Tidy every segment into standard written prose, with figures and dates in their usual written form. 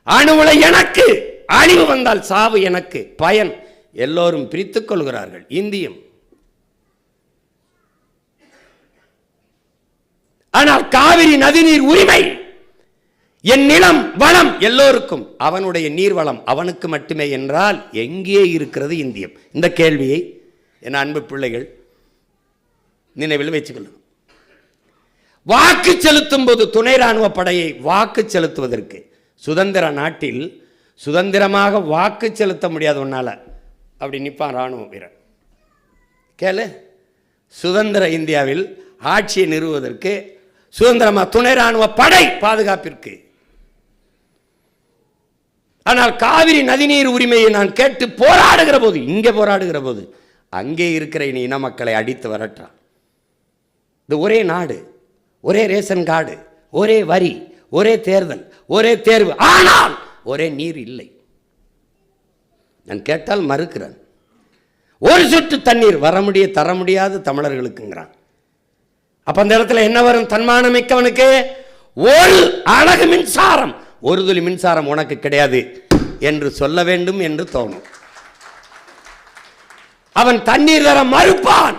அணு உலை எனக்கு, அழிவு வந்தால் சாவு எனக்கு, பயன் எல்லோரும் பிரித்துக் கொள்கிறார்கள். இந்தியம். ஆனால் காவிரி நதிநீர் உரிமை, என் நிலம் வளம் எல்லோருக்கும், அவனுடைய நீர் வளம் அவனுக்கு மட்டுமே என்றால் எங்கே இருக்கிறது இந்தியம்? இந்த கேள்வியை என் அன்பு பிள்ளைகள் நினைவில் வச்சுக்கணும். வாக்கு செலுத்தும் போது துணை ராணுவ படையை வாக்கு செலுத்துவதற்கு, சுதந்திர நாட்டில் சுதந்திரமாக வாக்கு செலுத்த முடியாது ஒன்னால, அப்படி நிற்பான் ராணுவ வீரர். கேளு, சுதந்திர இந்தியாவில் ஆட்சியை நிறுவுவதற்கு சுதந்திரமா துணை ராணுவ படை பாதுகாப்பிற்கு. ஆனால் காவிரி நதிநீர் உரிமையை நான் கேட்டு போராடுகிற போது, இங்கே போராடுகிற போது, அங்கே இருக்கிற இன மக்களை அடித்து வரட்டான். இது ஒரே நாடு, ஒரே ரேஷன் கார்டு, ஒரே வரி, ஒரே தேர்தல், ஒரே தேர்வு, ஆனால் ஒரே நீர் இல்லை. நான் கேட்டால் மறுக்கிறேன். ஒரு சொட்டு தண்ணீர் தர முடியாது தமிழர்களுக்குங்கிறான். அப்ப அந்த இடத்துல என்ன வரும்? தன்மானம் மிக்கவனுக்கு ஒரு அழகு மின்சாரம், ஒரு துளி மின்சாரம் உனக்கு கிடையாது என்று சொல்ல வேண்டும் என்று தோணும். அவன் தண்ணீர் தர மறுப்பான்.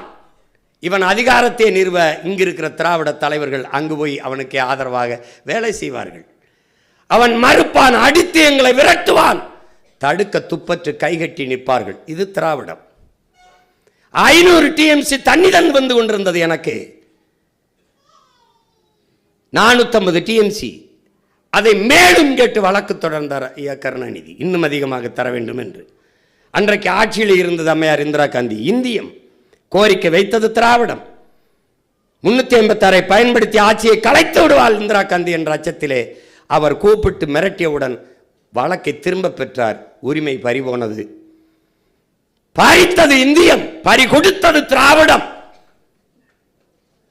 இவன் அதிகாரத்தை நிறுவ இங்கிருக்கிற திராவிட தலைவர்கள் அங்கு போய் அவனுக்கு ஆதரவாக வேலை செய்வார்கள். அவன் மறுப்பான், அடித்து எங்களை விரட்டுவான், தடுக்க துப்பற்று கைகட்டி நிற்பார்கள். இது திராவிடம். 500 TMC தண்ணி தந்து வந்து கொண்டிருந்தது எனக்கு, 450 TMC. அதை மேலும் கேட்டு வழக்கு தொடர்ந்தார் ஐயா கருணாநிதி, இன்னும் அதிகமாக தர வேண்டும் என்று. அன்றைக்கு ஆட்சியில் இருந்தது அம்மையார் இந்திரா காந்தி. இந்தியம் கோரிக்கை வைத்தது திராவிடம். 386 பயன்படுத்தி ஆட்சியை கலைத்து விடுவாள் இந்திரா காந்தி என்ற அச்சத்திலே அவர் கூப்பிட்டு மிரட்டியவுடன் வழக்கை திரும்ப பெற்றார். உரிமை பறிபோனது. பறித்தது இந்தியம், பறி கொடுத்தது திராவிடம்.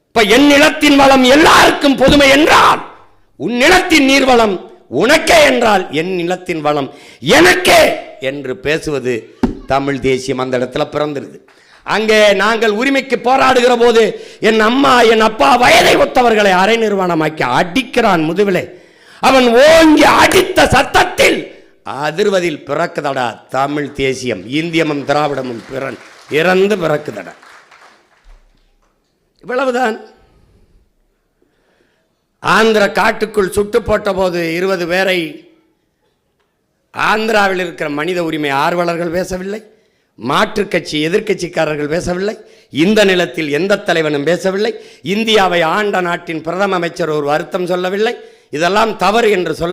இப்ப என் நிலத்தின் வளம் எல்லாருக்கும் பொதுமை என்றால், உன் நிலத்தின் நீர்வளம் உனக்கே என்றால் என் நிலத்தின் வளம் எனக்கே என்று பேசுவது தமிழ் தேசியம் அந்த இடத்துல பிறந்திருது. அங்கே நாங்கள் உரிமைக்கு போராடுகிற போது என் அம்மா என் அப்பா வயதை ஒத்தவர்களை அரை நிர்வாணமாக்கி அடிக்கிறான் முதுவிலே. அவன் ஓங்கி அடித்த சத்தத்தில் அதிர்வதில் பிறக்குதடா தமிழ் தேசியம். இந்தியமும் திராவிடமும் இறந்து பிறக்குதடா. இவ்வளவுதான். ஆந்திர காட்டுக்குள் சுட்டு போட்ட போது 20 பேரை ஆந்திராவில் இருக்கிற மனித உரிமை ஆர்வலர்கள் பேசவில்லை, மாற்றுக் கட்சி எதிர்கட்சிக்காரர்கள் பேசவில்லை, இந்த நிலத்தில் எந்த தலைவனும் பேசவில்லை, இந்தியாவை ஆண்ட நாட்டின் பிரதம அமைச்சர் ஒரு வருத்தம் சொல்லவில்லை. இதெல்லாம் தவறு என்று சொல்ல